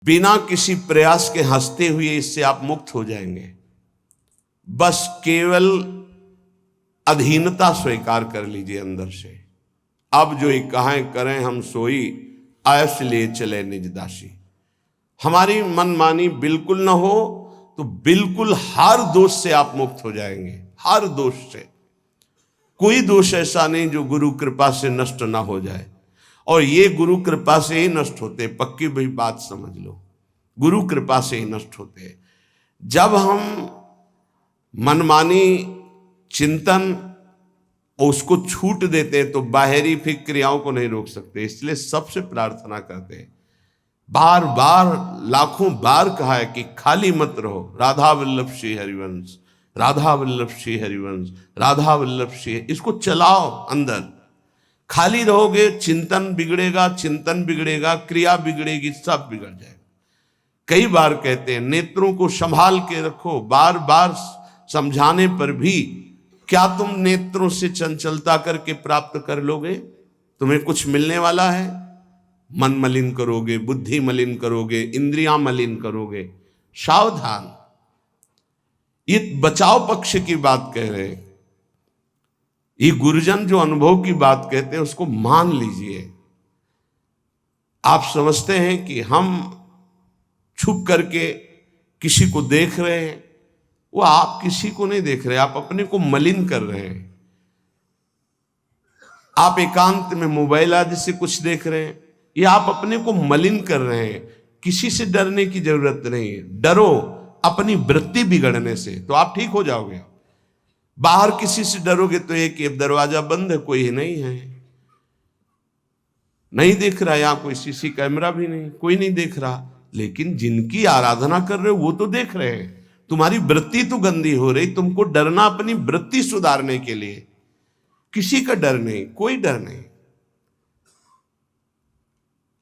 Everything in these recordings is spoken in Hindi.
बिना किसी प्रयास के हंसते हुए इससे आप मुक्त हो जाएंगे। बस केवल अधीनता स्वीकार कर लीजिए अंदर से। अब जो कहें करें हम सोई, आयस लिए चले निज दासी। हमारी मनमानी बिल्कुल ना हो तो बिल्कुल हर दोष से आप मुक्त हो जाएंगे। हर दोष से, कोई दोष ऐसा नहीं जो गुरु कृपा से नष्ट ना हो जाए। और ये गुरु कृपा से ही नष्ट होते, पक्की भाई बात समझ लो, गुरु कृपा से ही नष्ट होते। जब हम मनमानी चिंतन और उसको छूट देते हैं तो बाहरी फिर क्रियाओं को नहीं रोक सकते। इसलिए सबसे प्रार्थना करते हैं, बार बार लाखों बार कहा है कि खाली मत रहो। राधा वल्लभ श्री हरिवंश, राधा वल्लभ श्री हरिवंश, राधा वल्लभ श्री, इसको चलाओ अंदर। खाली रहोगे चिंतन बिगड़ेगा, चिंतन बिगड़ेगा, क्रिया बिगड़ेगी, सब बिगड़ जाएगा। कई बार कहते हैं नेत्रों को संभाल के रखो। बार बार समझाने पर भी क्या तुम नेत्रों से चंचलता करके प्राप्त कर लोगे? तुम्हें कुछ मिलने वाला है? मन मलिन करोगे, बुद्धि मलिन करोगे, इंद्रियां मलिन करोगे। सावधान, ये बचाव पक्ष की बात कह रहे हैं। ये गुरुजन जो अनुभव की बात कहते हैं उसको मान लीजिए। आप समझते हैं कि हम छुप करके किसी को देख रहे हैं, वो आप किसी को नहीं देख रहे, आप अपने को मलिन कर रहे हैं। आप एकांत में मोबाइल आदि से कुछ देख रहे हैं, ये आप अपने को मलिन कर रहे हैं। किसी से डरने की जरूरत नहीं है। डरो अपनी वृत्ति बिगड़ने से तो आप ठीक हो जाओगे। बाहर किसी से डरोगे तो एक दरवाजा बंद है, कोई नहीं है, नहीं दिख रहा, यहां कोई सीसी कैमरा भी नहीं, कोई नहीं देख रहा। लेकिन जिनकी आराधना कर रहे हो वो तो देख रहे हैं। तुम्हारी वृत्ति तो गंदी हो रही। तुमको डरना अपनी वृत्ति सुधारने के लिए, किसी का डर नहीं, कोई डर नहीं।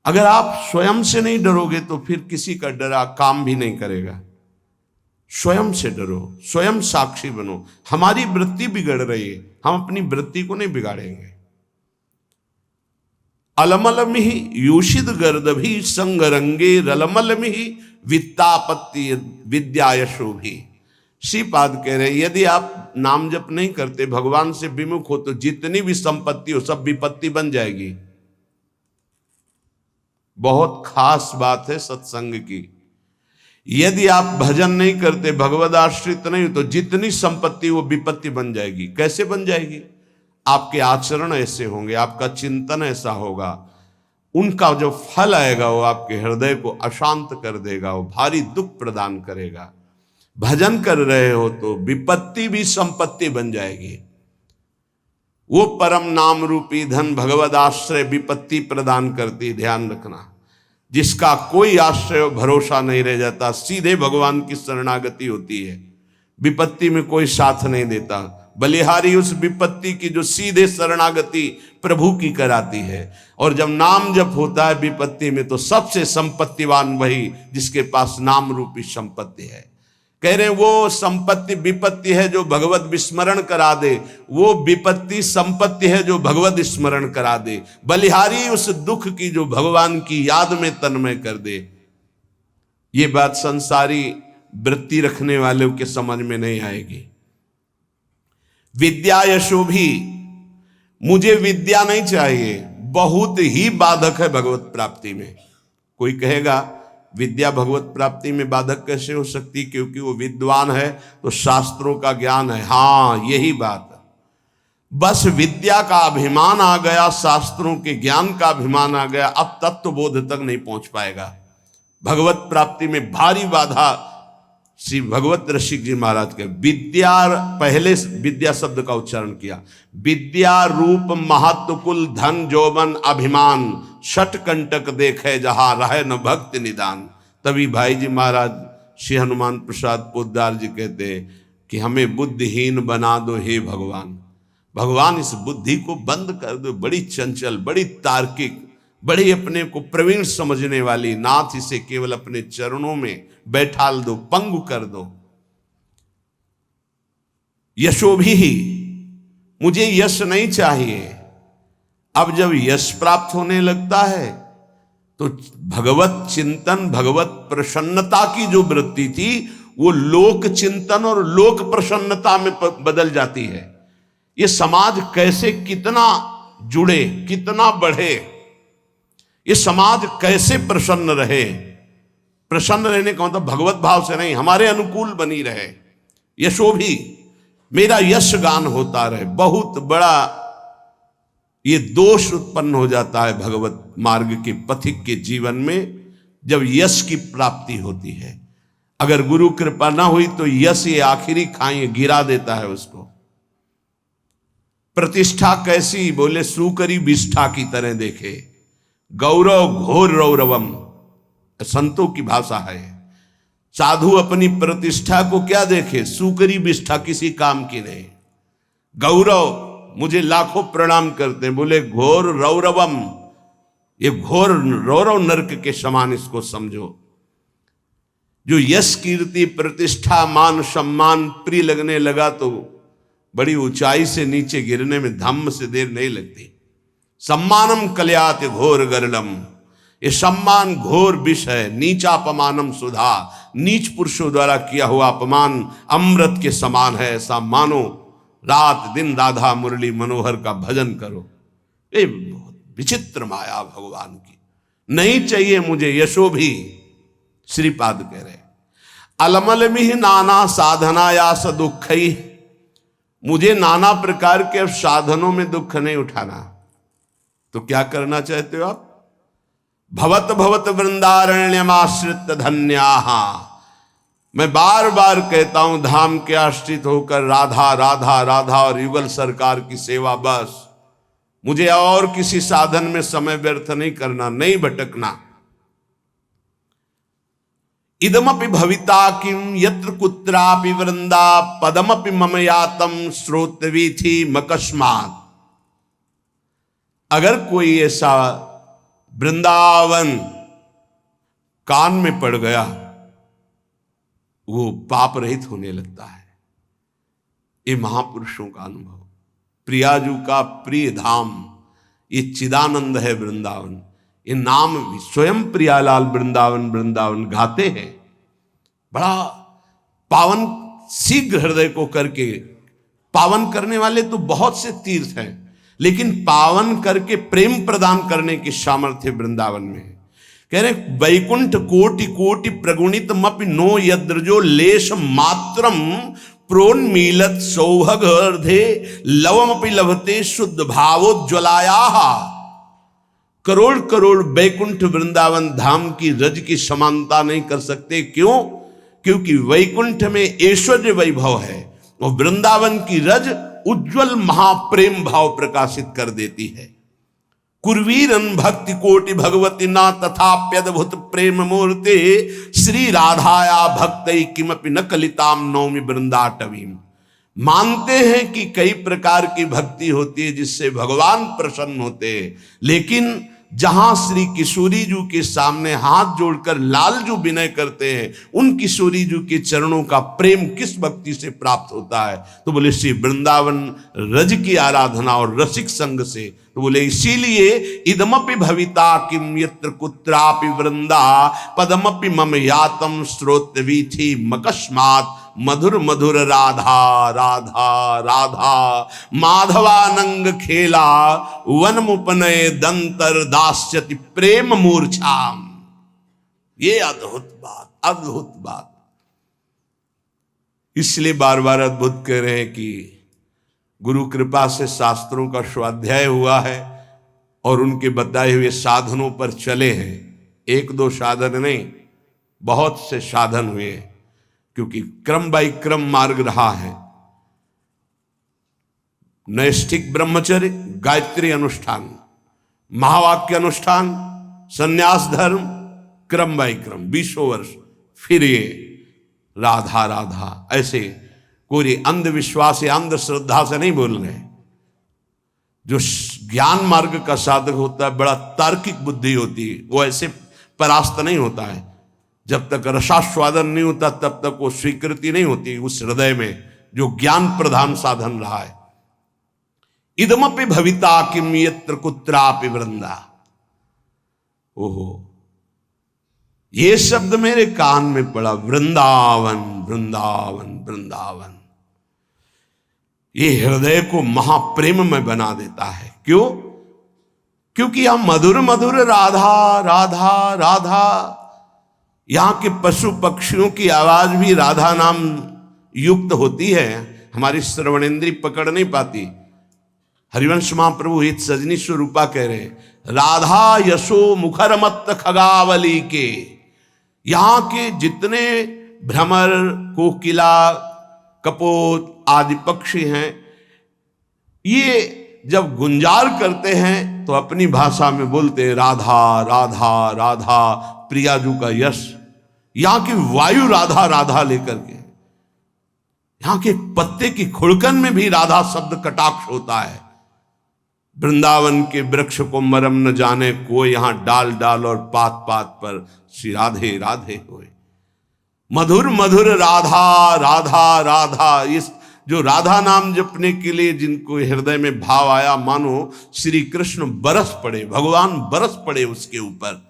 अगर आप स्वयं से नहीं डरोगे तो फिर किसी का डरा काम भी नहीं करेगा। स्वयं से डरो, स्वयं साक्षी बनो। हमारी वृत्ति बिगड़ रही है, हम अपनी वृत्ति को नहीं बिगाड़ेंगे। अलमलमि यूषिद गर्दभी संगरंगे रलमलमि वित्तापत्ति विद्या यशोभी। श्रीपाद कह रहे यदि आप नाम जप नहीं करते, भगवान से विमुख हो, तो जितनी भी संपत्ति हो सब विपत्ति बन जाएगी। बहुत खास बात है सत्संग की। यदि आप भजन नहीं करते, भगवद आश्रित नहीं हो, तो जितनी संपत्ति वो विपत्ति बन जाएगी। कैसे बन जाएगी? आपके आचरण ऐसे होंगे, आपका चिंतन ऐसा होगा, उनका जो फल आएगा वो आपके हृदय को अशांत कर देगा, वो भारी दुख प्रदान करेगा। भजन कर रहे हो तो विपत्ति भी संपत्ति बन जाएगी। वो परम नाम रूपी धन भगवद आश्रय विपत्ति प्रदान करती, ध्यान रखना। जिसका कोई आश्रय भरोसा नहीं रह जाता, सीधे भगवान की शरणागति होती है, विपत्ति में कोई साथ नहीं देता। बलिहारी उस विपत्ति की जो सीधे शरणागति प्रभु की कराती है। और जब नाम जप होता है विपत्ति में, तो सबसे संपत्तिवान वही जिसके पास नाम रूपी संपत्ति है। कह रहे हैं वो संपत्ति विपत्ति है जो भगवत विस्मरण करा दे, वो विपत्ति संपत्ति है जो भगवत स्मरण करा दे। बलिहारी उस दुख की जो भगवान की याद में तन्मय कर दे। ये बात संसारी वृत्ति रखने वालों के समझ में नहीं आएगी। विद्या यशोभी, मुझे विद्या नहीं चाहिए, बहुत ही बाधक है भगवत प्राप्ति में। कोई कहेगा विद्या भगवत प्राप्ति में बाधक कैसे हो सकती? क्योंकि वो विद्वान है तो शास्त्रों का ज्ञान है। हाँ, यही बात है। बस विद्या का अभिमान आ गया, शास्त्रों के ज्ञान का अभिमान आ गया, अब तत्व बोध तक नहीं पहुंच पाएगा। भगवत प्राप्ति में भारी बाधा श्री भगवत रसिक जी महाराज के विद्या, पहले विद्या शब्द का उच्चारण किया। विद्या रूप महत्व कुल धन जोबन अभिमान, छठ कंटक देखे जहां रहे न भक्ति निदान। तभी भाई जी महाराज श्री हनुमान प्रसाद पोद्दार जी कहते हैं कि हमें बुद्धिहीन बना दो हे भगवान। भगवान इस बुद्धि को बंद कर दो, बड़ी चंचल, बड़ी तार्किक, बड़ी अपने को प्रवीण समझने वाली। नाथ इसे केवल अपने चरणों में बैठाल दो, पंगु कर दो। यशोभी ही, मुझे यश नहीं चाहिए। अब जब यश प्राप्त होने लगता है तो भगवत चिंतन, भगवत प्रसन्नता की जो वृत्ति थी वो लोक चिंतन और लोक प्रसन्नता में बदल जाती है। ये समाज कैसे कितना जुड़े, कितना बढ़े, ये समाज कैसे प्रसन्न रहे। प्रसन्न रहने का मतलब भगवत भाव से नहीं, हमारे अनुकूल बनी रहे, यशो भी मेरा यश गान होता रहे। बहुत बड़ा ये दोष उत्पन्न हो जाता है भगवत मार्ग के पथिक के जीवन में जब यश की प्राप्ति होती है। अगर गुरु कृपा ना हुई तो यश ये आखिरी खाई गिरा देता है उसको। प्रतिष्ठा कैसी, बोले सूकरी विष्ठा की तरह देखे, गौरव घोर रौरवम, संतों की भाषा है। साधु अपनी प्रतिष्ठा को क्या देखे, सूकरी विष्ठा, किसी काम की नहीं। गौरव, मुझे लाखों प्रणाम करते हैं, बोले घोर रौरवम, ये घोर रौरव नरक के समान इसको समझो। जो यश कीर्ति प्रतिष्ठा मान सम्मान प्रिय लगने लगा तो बड़ी ऊंचाई से नीचे गिरने में धम्म से देर नहीं लगती। सम्मानम कल्यात घोर गरलम, ये सम्मान घोर विष है। नीचापमानम सुधा, नीच पुरुषों द्वारा किया हुआ अपमान अमृत के समान है। ऐसा मानो रात दिन राधा मुरली मनोहर का भजन करो। ये बहुत विचित्र माया भगवान की। नहीं चाहिए मुझे यशो भी। श्रीपाद कह रहे अलमलमिह नाना साधनायास दुखई, मुझे नाना प्रकार के साधनों में दुख नहीं उठाना। तो क्या करना चाहते हो आप? भवत भवत वृंदारण्यमाश्रित धन्याहा, मैं बार बार कहता हूं धाम के आश्रित होकर राधा राधा राधा और युगल सरकार की सेवा बस। मुझे और किसी साधन में समय व्यर्थ नहीं करना, नहीं भटकना। इदमपि भविता किम यत्र कुत्रापि वृंदा पदमपि मम यातम श्रोतवीथि मकस्मात्। अगर कोई ऐसा वृंदावन कान में पड़ गया वो पाप रहित होने लगता है। ये महापुरुषों का अनुभव। प्रियाजू का प्रिय धाम ये चिदानंद है वृंदावन। ये नाम भी स्वयं प्रियालाल वृंदावन वृंदावन गाते हैं। बड़ा पावन शीघ्र हृदय को करके, पावन करने वाले तो बहुत से तीर्थ हैं, लेकिन पावन करके प्रेम प्रदान करने की सामर्थ्य वृंदावन में है। कह रहे वैकुंठ कोटि कोटि प्रगुणित मपि नो यद्रजो लेश मात्रम प्रोन्मीलत सौभगर्धे लवमपि लभते शुद्ध भावोज्ज्वलाया। करोड़ करोड़ वैकुंठ वृंदावन धाम की रज की समानता नहीं कर सकते। क्यों? क्योंकि वैकुंठ में ऐश्वर्य वैभव है और वृंदावन की रज उज्जवल महाप्रेम भाव प्रकाशित कर देती है। कुर्वीरन भक्ति कोटि भगवती ना तथाप्यद्भुत प्रेम मूर्ते श्री राधाया भक्तई किमपि न कलिताम नौमि वृंदाटवीम। मानते हैं कि कई प्रकार की भक्ति होती है जिससे भगवान प्रसन्न होते हैं, लेकिन जहां श्री किशोरी जी के सामने हाथ जोड़कर लाल जो विनय करते हैं उन किशोरी जी के चरणों का प्रेम किस भक्ति से प्राप्त होता है? तो बोले श्री वृंदावन रज की आराधना और रसिक संग से। तो बोले इसीलिए इदमपि भविता किम यत्र कुत्रापि वृंदा पदमपि मम यातम श्रोतवीथि मकस्मात् मधुर मधुर राधा राधा राधा माधवानंग खेला वन मुपनय दंतर दास्यति प्रेम मूर्छाम। ये अद्भुत बात, अद्भुत बात। इसलिए बार बार अद्भुत कह रहे हैं कि गुरु कृपा से शास्त्रों का स्वाध्याय हुआ है और उनके बताए हुए साधनों पर चले हैं। एक दो साधन नहीं, बहुत से साधन हुए हैं, क्योंकि क्रम बाई क्रम मार्ग रहा है। नैष्ठिक ब्रह्मचर्य, गायत्री अनुष्ठान, महावाक्य अनुष्ठान, संन्यास धर्म, क्रम बाई क्रम 20 वर्ष, फिर ये राधा राधा। ऐसे कोई अंधविश्वास या अंधश्रद्धा से नहीं बोल रहे। जो ज्ञान मार्ग का साधक होता है, बड़ा तार्किक बुद्धि होती है, वो ऐसे परास्त नहीं होता है। जब तक रसास्वादन नहीं होता तब तक वो स्वीकृति नहीं होती उस हृदय में जो ज्ञान प्रधान साधन रहा है। इदमपि भविता किम यत्र कुत्रापि वृंदा। ओहो, ये शब्द मेरे कान में पड़ा, वृंदावन वृंदावन वृंदावन। ये हृदय को महाप्रेम में बना देता है। क्यों? क्योंकि यहां मधुर मधुर राधा राधा राधा, यहां के पशु पक्षियों की आवाज भी राधा नाम युक्त होती है, हमारी श्रवणेन्द्री पकड़ नहीं पाती। हरिवंश महाप्रभु हित सजनी स्वरूपा कह रहे हैं, राधा यशो मुखर मत खगावली के। यहां के जितने भ्रमर, कोकिला, कपोत आदि पक्षी हैं, ये जब गुंजार करते हैं तो अपनी भाषा में बोलते हैं राधा राधा राधा, प्रियाजू का यश। यहां की वायु राधा राधा लेकर के, यहां के पत्ते की खुड़कन में भी राधा शब्द कटाक्ष होता है। वृंदावन के वृक्ष को मरम न जाने कोई, यहां डाल डाल और पात पात पर श्री राधे राधे होए। मधुर मधुर राधा राधा राधा, इस जो राधा नाम जपने के लिए जिनको हृदय में भाव आया, मानो श्री कृष्ण बरस पड़े, भगवान बरस पड़े उसके ऊपर।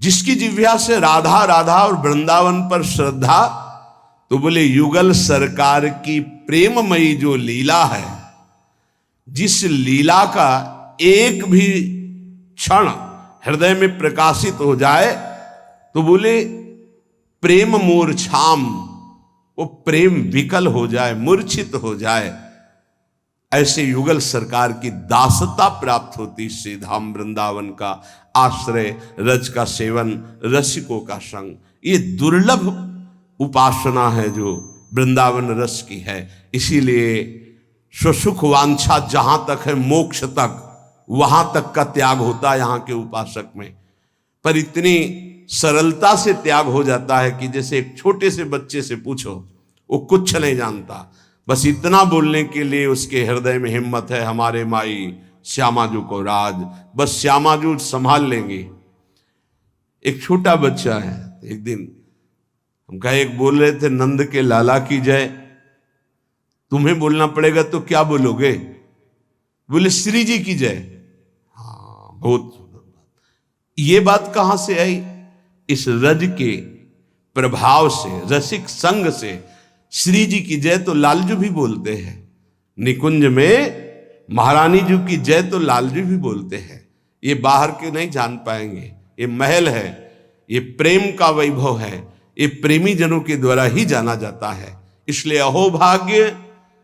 जिसकी जिह्वा से राधा राधा और वृंदावन पर श्रद्धा, तो बोले युगल सरकार की प्रेममयी जो लीला है, जिस लीला का एक भी क्षण हृदय में प्रकाशित हो जाए तो बोले प्रेम मूर्छाम, वो प्रेम विकल हो जाए, मूर्छित हो जाए। ऐसे युगल सरकार की दासता प्राप्त होती। श्री धाम वृंदावन का आश्रय, रज का सेवन, रसिकों का संग, ये दुर्लभ उपासना है जो वृंदावन रस की है। इसीलिए स्वसुख वांछा जहां तक है, मोक्ष तक, वहां तक का त्याग होता है यहाँ के उपासक में। पर इतनी सरलता से त्याग हो जाता है कि जैसे एक छोटे से बच्चे से पूछो, वो कुछ नहीं जानता, बस इतना बोलने के लिए उसके हृदय में हिम्मत है, हमारे माई श्यामाजू को राज, बस श्यामाजू संभाल लेंगे। एक छोटा बच्चा है, एक दिन हम कहे, एक बोल रहे थे, नंद के लाला की जय। तुम्हें बोलना पड़ेगा तो क्या बोलोगे? बोले श्री जी की जय। हाँ, बहुत ये बात कहां से आई? इस रज के प्रभाव से, रसिक संग से। श्री जी की जय तो लालजू भी बोलते हैं, निकुंज में महारानी जी की जय तो लालजू भी बोलते हैं। ये बाहर के नहीं जान पाएंगे, ये महल है, ये प्रेम का वैभव है, ये प्रेमी जनों के द्वारा ही जाना जाता है। इसलिए अहोभाग्य,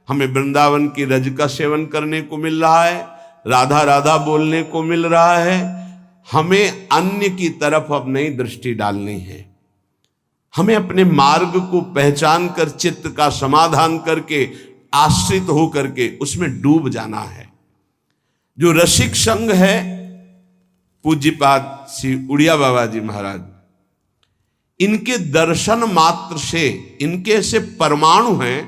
हमें वृंदावन की रज का सेवन करने को मिल रहा है, राधा राधा बोलने को मिल रहा है। हमें अन्य की तरफ अब नई दृष्टि डालनी है। हमें अपने मार्ग को पहचान कर, चित्त का समाधान करके, आश्रित हो करके उसमें डूब जाना है। जो रसिक संग है, पूज्यपाद श्री उड़िया बाबा जी महाराज, इनके दर्शन मात्र से, इनके से परमाणु हैं,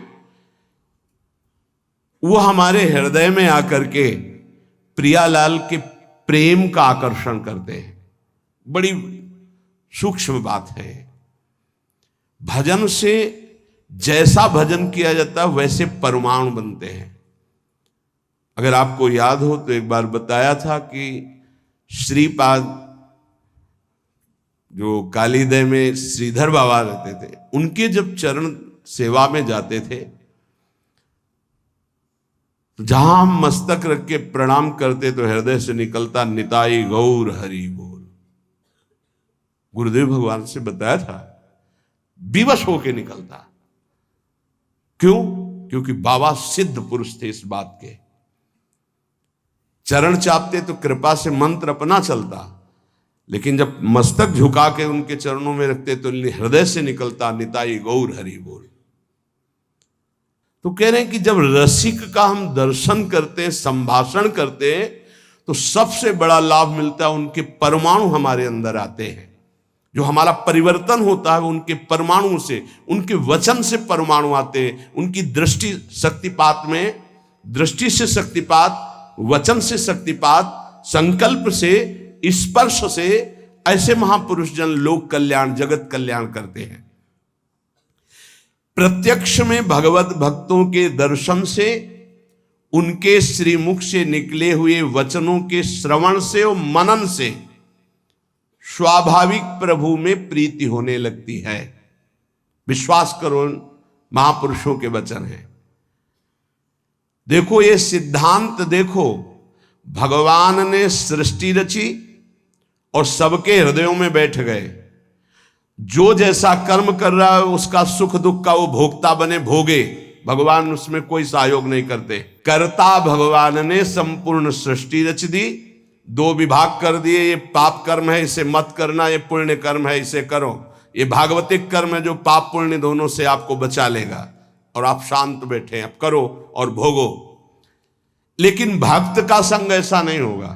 वो हमारे हृदय में आकर के प्रियालाल के प्रेम का आकर्षण करते हैं। बड़ी सूक्ष्म बात है। भजन से जैसा भजन किया जाता है वैसे परमाणु बनते हैं। अगर आपको याद हो तो एक बार बताया था कि श्रीपाद जो कालीदय में श्रीधर बाबा रहते थे, उनके जब चरण सेवा में जाते थे, तो जहां हम मस्तक रख के प्रणाम करते तो हृदय से निकलता निताई गौर हरि बोल। गुरुदेव भगवान से बताया था, विवश होके निकलता। क्यों? क्योंकि बाबा सिद्ध पुरुष थे इस बात के। चरण चापते तो कृपा से मंत्र अपना चलता, लेकिन जब मस्तक झुका के उनके चरणों में रखते तो हृदय से निकलता निताई गौर हरि बोल। तो कह रहे हैं कि जब रसिक का हम दर्शन करते हैं, संभाषण करते हैं, तो सबसे बड़ा लाभ मिलता है, उनके परमाणु हमारे अंदर आते हैं। जो हमारा परिवर्तन होता है उनके परमाणु से, उनके वचन से परमाणु आते हैं। उनकी दृष्टि शक्तिपात में, दृष्टि से शक्तिपात, वचन से शक्तिपात, संकल्प से, स्पर्श से, ऐसे महापुरुष जन लोक कल्याण, जगत कल्याण करते हैं। प्रत्यक्ष में भगवत भक्तों के दर्शन से, उनके श्रीमुख से निकले हुए वचनों के श्रवण से और मनन से स्वाभाविक प्रभु में प्रीति होने लगती है। विश्वास करो, महापुरुषों के वचन हैं। देखो ये सिद्धांत देखो, भगवान ने सृष्टि रची और सबके हृदयों में बैठ गए। जो जैसा कर्म कर रहा है उसका सुख दुख का वो भोक्ता बने, भोगे। भगवान उसमें कोई सहयोग नहीं करते। कर्ता भगवान ने संपूर्ण सृष्टि रच दी, दो विभाग कर दिए, ये पाप कर्म है इसे मत करना, ये पुण्य कर्म है इसे करो। ये भागवतिक कर्म है जो पाप पुण्य दोनों से आपको बचा लेगा, और आप शांत बैठे, आप करो और भोगो। लेकिन भक्त का संग ऐसा नहीं होगा।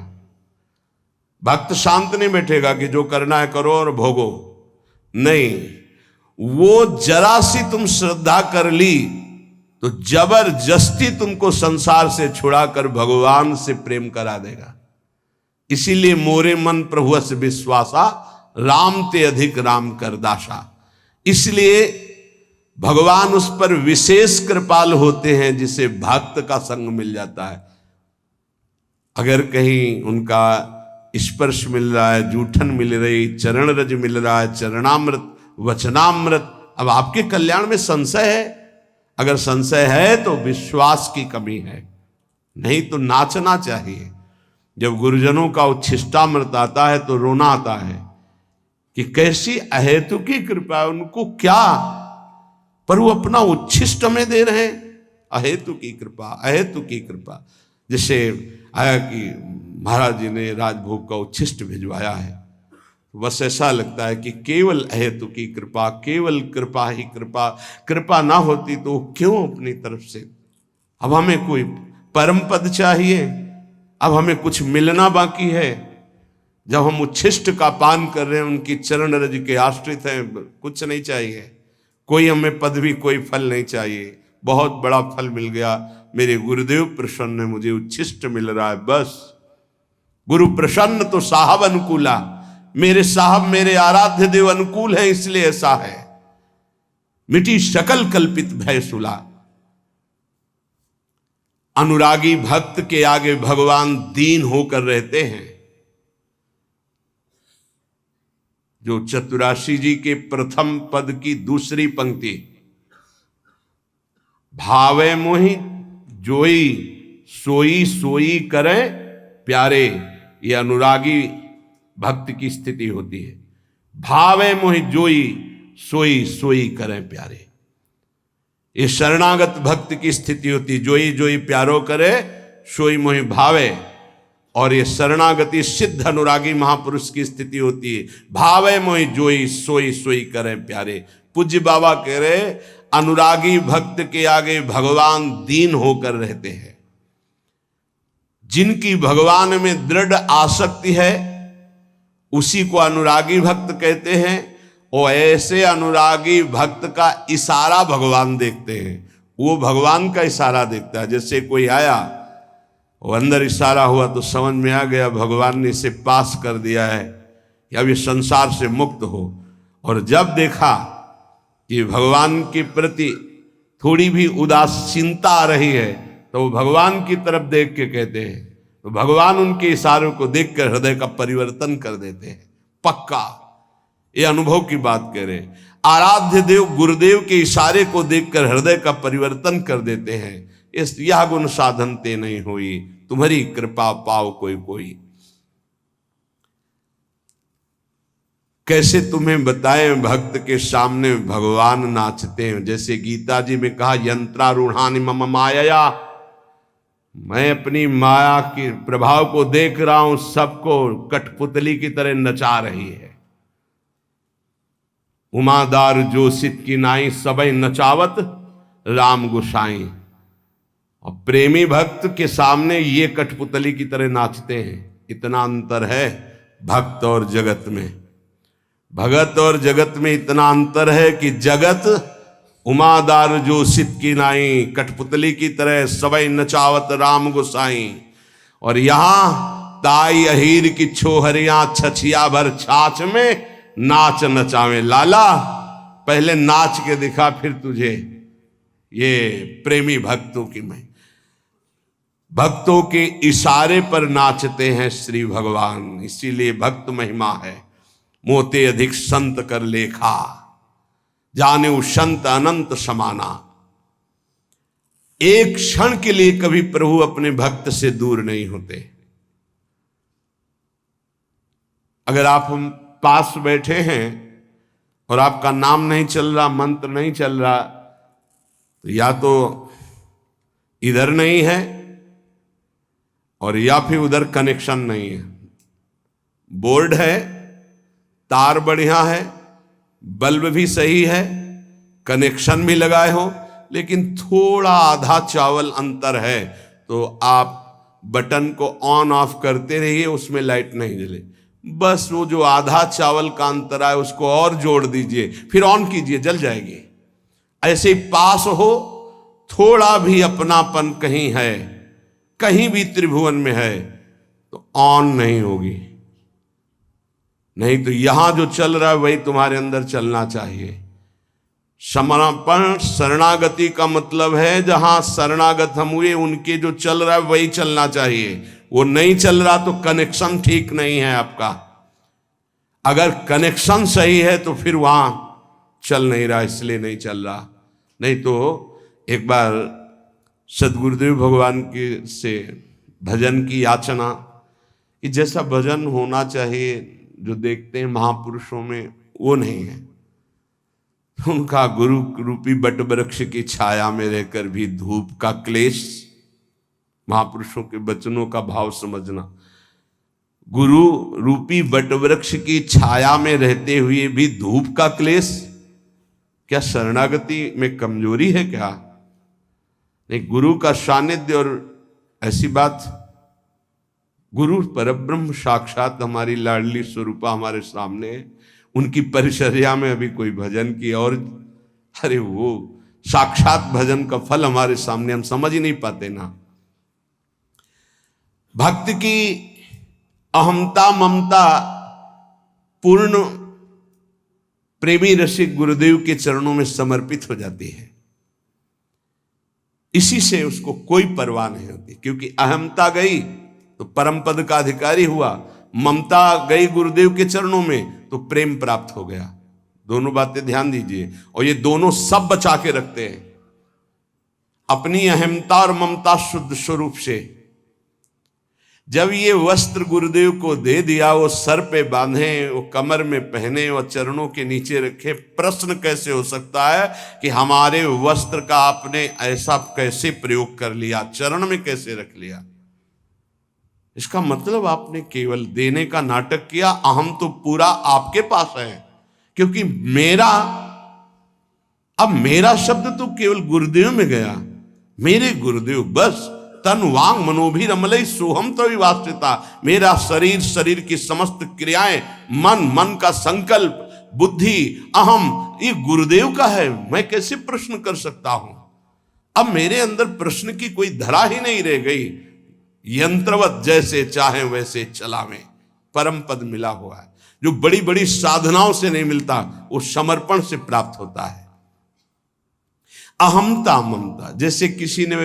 भक्त शांत नहीं बैठेगा कि जो करना है करो और भोगो, नहीं। वो जरा सी तुम श्रद्धा कर ली तो जबरदस्ती तुमको संसार से छुड़ाकर भगवान से प्रेम करा देगा। इसीलिए मोरे मन प्रभु से विश्वासा, राम ते अधिक राम कर दासा। इसलिए भगवान उस पर विशेष कृपाल होते हैं जिसे भक्त का संग मिल जाता है। अगर कहीं उनका स्पर्श मिल रहा है, जूठन मिल रही, चरण रज मिल रहा है, चरणामृत, वचनामृत, अब आपके कल्याण में संशय है। अगर संशय है तो विश्वास की कमी है, नहीं तो नाचना चाहिए। जब गुरुजनों का उच्छिष्टामृत आता है तो रोना आता है कि कैसी अहेतु की कृपा, उनको क्या, पर वो अपना उच्छिष्ट में दे रहे हैं। अहेतु की कृपा, अहेतु की कृपा। जैसे आया कि महाराज जी ने राजभोग का उच्छिष्ट भिजवाया है, बस ऐसा लगता है कि केवल अहेतु की कृपा, केवल कृपा ही कृपा। कृपा ना होती तो क्यों अपनी तरफ से। अब हमें कोई परम पद चाहिए, अब हमें कुछ मिलना बाकी है। जब हम उच्छिष्ट का पान कर रहे हैं, उनकी चरण रज के आश्रित हैं, कुछ नहीं चाहिए, कोई हमें पदवी, कोई फल नहीं चाहिए। बहुत बड़ा फल मिल गया, मेरे गुरुदेव प्रसन्न है, मुझे उच्छिष्ट मिल रहा है, बस। गुरु प्रसन्न तो साहब अनुकूला, मेरे साहब मेरे आराध्य देव अनुकूल है, इसलिए ऐसा है। मिटी सकल कल्पित भय सुला। अनुरागी भक्त के आगे भगवान दीन होकर रहते हैं। जो चतुराशी जी के प्रथम पद की दूसरी पंक्ति, भावे मोहि जोई सोई सोई करे प्यारे, ये अनुरागी भक्त की स्थिति होती है। भावे मोहि जोई सोई सोई करें प्यारे, ये शरणागत भक्त की स्थिति होती। जोई जोई प्यारो करे, सोई मोहि भावे। और ये शरणागति सिद्ध अनुरागी महापुरुष की स्थिति होती है। भावे मोहि जोई सोई सोई करें प्यारे। पूज्य बाबा कह रहे, अनुरागी भक्त के आगे भगवान दीन होकर रहते हैं। जिनकी भगवान में दृढ़ आसक्ति है उसी को अनुरागी भक्त कहते हैं। और ऐसे अनुरागी भक्त का इशारा भगवान देखते हैं, वो भगवान का इशारा देखता है। जैसे कोई आया, वो अंदर इशारा हुआ तो समझ में आ गया भगवान ने इसे पास कर दिया है कि अब ये संसार से मुक्त हो। और जब देखा कि भगवान के प्रति थोड़ी भी उदासीनता आ रही है तो वो भगवान की तरफ देख के कहते हैं, तो भगवान उनके इशारों को देखकर हृदय का परिवर्तन कर देते हैं। पक्का ये अनुभव की बात कह रहे हैं। आराध्य देव गुरुदेव के इशारे को देखकर हृदय का परिवर्तन कर देते हैं। इस यह गुण साधन ते नहीं हुई, तुम्हारी कृपा पाओ कोई कोई। कैसे तुम्हें बताएं, भक्त के सामने भगवान नाचते हैं। जैसे गीता जी में कहा, यंत्रारूढ़ानि मम माया, मैं अपनी माया के प्रभाव को देख रहा हूं, सबको कठपुतली की तरह नचा रही है। उमादार जोशित की नाई, सबई नचावत राम गुसाई। और प्रेमी भक्त के सामने ये कठपुतली की तरह नाचते हैं। इतना अंतर है भक्त और जगत में। भगत और जगत में इतना अंतर है कि जगत उमादार जोशित की नाई, कठपुतली की तरह सबई नचावत राम गुसाई। और यहां ताई अहीर की छोहरियां छछिया भर छाछ में नाच नचावे लाला। पहले नाच के दिखा फिर तुझे। ये प्रेमी भक्तों की मैं, भक्तों के इशारे पर नाचते हैं श्री भगवान। इसीलिए भक्त महिमा है। मोते अधिक संत कर लेखा, जाने संत अनंत समाना। एक क्षण के लिए कभी प्रभु अपने भक्त से दूर नहीं होते। अगर आप हम पास बैठे हैं और आपका नाम नहीं चल रहा, मंत्र नहीं चल रहा, तो या तो इधर नहीं है और या फिर उधर कनेक्शन नहीं है। बोर्ड है, तार बढ़िया है, बल्ब भी सही है, कनेक्शन भी लगाए हो, लेकिन थोड़ा आधा चावल अंतर है, तो आप बटन को ऑन ऑफ करते रहिए, उसमें लाइट नहीं जले। बस वो जो आधा चावल का अंतर है उसको और जोड़ दीजिए, फिर ऑन कीजिए, जल जाएगी। ऐसे ही पास हो, थोड़ा भी अपनापन कहीं है, कहीं भी त्रिभुवन में है, तो ऑन नहीं होगी। नहीं तो यहां जो चल रहा है वही तुम्हारे अंदर चलना चाहिए। समर्पण शरणागति का मतलब है जहां शरणागत हम हुए उनके जो चल रहा है वही चलना चाहिए। वो नहीं चल रहा तो कनेक्शन ठीक नहीं है आपका। अगर कनेक्शन सही है तो फिर वहां चल नहीं रहा, इसलिए नहीं चल रहा। नहीं तो एक बार सदगुरुदेव भगवान के से भजन की याचना, कि जैसा भजन होना चाहिए जो देखते हैं महापुरुषों में वो नहीं है। उनका गुरु रूपी बट वृक्ष की छाया में रहकर भी धूप का क्लेश, महापुरुषों के वचनों का भाव समझना। गुरु रूपी बट वृक्ष की छाया में रहते हुए भी धूप का क्लेश, क्या शरणागति में कमजोरी है क्या? नहीं, गुरु का सानिध्य और ऐसी बात, गुरु परब्रह्म साक्षात हमारी लाडली स्वरूपा हमारे सामने है। उनकी परिचर्या में अभी कोई भजन की और अरे वो साक्षात भजन का फल हमारे सामने, हम समझ ही नहीं पाते ना। भक्त की अहमता ममता पूर्ण प्रेमी रसिक गुरुदेव के चरणों में समर्पित हो जाती है। इसी से उसको कोई परवाह नहीं होती, क्योंकि अहमता गई तो परम पद का अधिकारी हुआ, ममता गई गुरुदेव के चरणों में तो प्रेम प्राप्त हो गया। दोनों बातें ध्यान दीजिए, और ये दोनों सब बचा के रखते हैं अपनी अहमता और ममता शुद्ध स्वरूप से। जब ये वस्त्र गुरुदेव को दे दिया, वो सर पे बांधे, वो कमर में पहने और चरणों के नीचे रखे, प्रश्न कैसे हो सकता है कि हमारे वस्त्र का आपने ऐसा कैसे प्रयोग कर लिया, चरण में कैसे रख लिया? इसका मतलब आपने केवल देने का नाटक किया, अहम तो पूरा आपके पास है। क्योंकि मेरा शब्द तो केवल गुरुदेव में गया, मेरे गुरुदेव बस। तन वांग मनोभी रमलई सोहम तो विवासिता, मेरा शरीर, शरीर की समस्त क्रियाएं, मन का संकल्प, बुद्धि, अहम, ये गुरुदेव का है। मैं कैसे प्रश्न कर सकता हूं? अब मेरे अंदर प्रश्न की कोई धरा ही नहीं रह गई। यंत्रवत जैसे चाहे वैसे चलावें, परम पद मिला हुआ है, जो बड़ी बड़ी साधनाओं से नहीं मिलता, वो समर्पण से प्राप्त होता है। अहमता ममता, जैसे किसी ने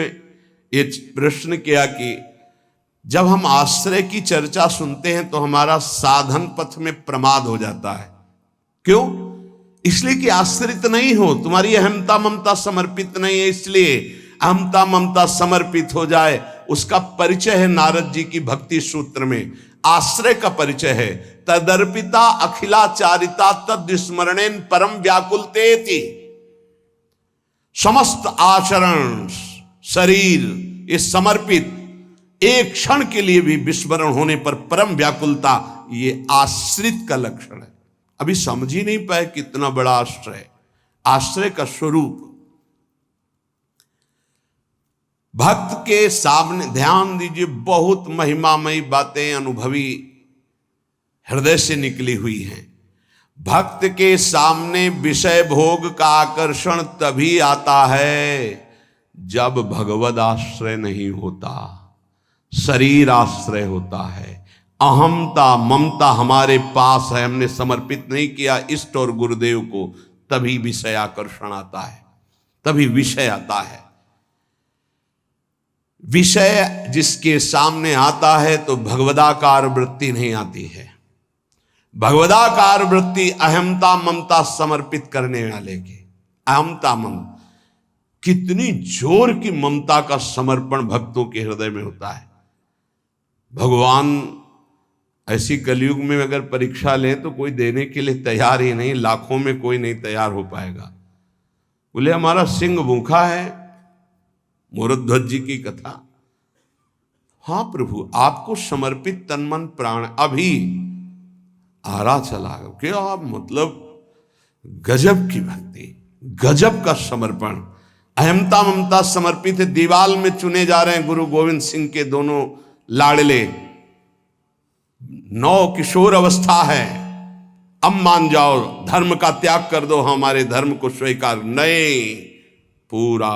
ये प्रश्न किया कि जब हम आश्रय की चर्चा सुनते हैं तो हमारा साधन पथ में प्रमाद हो जाता है। क्यों? इसलिए कि आश्रित नहीं हो, तुम्हारी अहमता ममता समर्पित नहीं है, इसलिए अहमता ममता समर्पित हो जाए। उसका परिचय है नारद जी की भक्ति सूत्र में, आश्रय का परिचय है। तदर्पिता अखिलाचारिता तद स्मरणेन परम व्याकुलतेति। समस्त आचरण, शरीर ये समर्पित, एक क्षण के लिए भी विस्मरण होने पर परम व्याकुलता, ये आश्रित का लक्षण है। अभी समझ ही नहीं पाए कितना बड़ा आश्रय, आश्रय का स्वरूप। भक्त के सामने ध्यान दीजिए, बहुत महिमामयी बातें अनुभवी हृदय से निकली हुई हैं। भक्त के सामने विषय भोग का आकर्षण तभी आता है जब भगवद आश्रय नहीं होता, शरीर आश्रय होता है। अहमता ममता हमारे पास है, हमने समर्पित नहीं किया इष्ट और गुरुदेव को, तभी विषय आकर्षण आता है, तभी विषय आता है। विषय जिसके सामने आता है तो भगवदाकार वृत्ति नहीं आती है। भगवदाकार वृत्ति अहमता ममता समर्पित करने वाले की। अहमता ममता, कितनी जोर की ममता का समर्पण भक्तों के हृदय में होता है। भगवान ऐसी कलयुग में अगर परीक्षा लें तो कोई देने के लिए तैयार ही नहीं, लाखों में कोई नहीं तैयार हो पाएगा। बोले हमारा सिंह भूखा है, मोरध्वज जी की कथा। हाँ प्रभु, आपको समर्पित तन मन प्राण अभी आरा चला क्या, मतलब गजब की भक्ति, गजब का समर्पण। अहमता ममता समर्पित है। दीवाल में चुने जा रहे हैं गुरु गोविंद सिंह के दोनों लाडले। 9 किशोर अवस्था है, अब मान जाओ, धर्म का त्याग कर दो, हमारे धर्म को स्वीकार नहीं। पूरा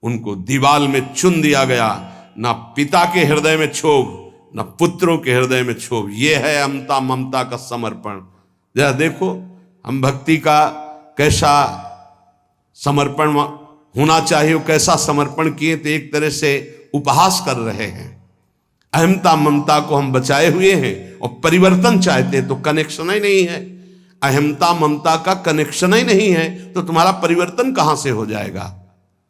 उनको दीवाल में चुन दिया गया। ना पिता के हृदय में क्षोभ, न पुत्रों के हृदय में क्षोभ। ये है अहमता ममता का समर्पण। जरा देखो हम भक्ति का कैसा समर्पण होना चाहिए, कैसा समर्पण किए, तो एक तरह से उपहास कर रहे हैं। अहमता ममता को हम बचाए हुए हैं और परिवर्तन चाहते हैं तो कनेक्शन ही नहीं है। अहमता ममता का कनेक्शन ही नहीं है तो तुम्हारा परिवर्तन कहां से हो जाएगा।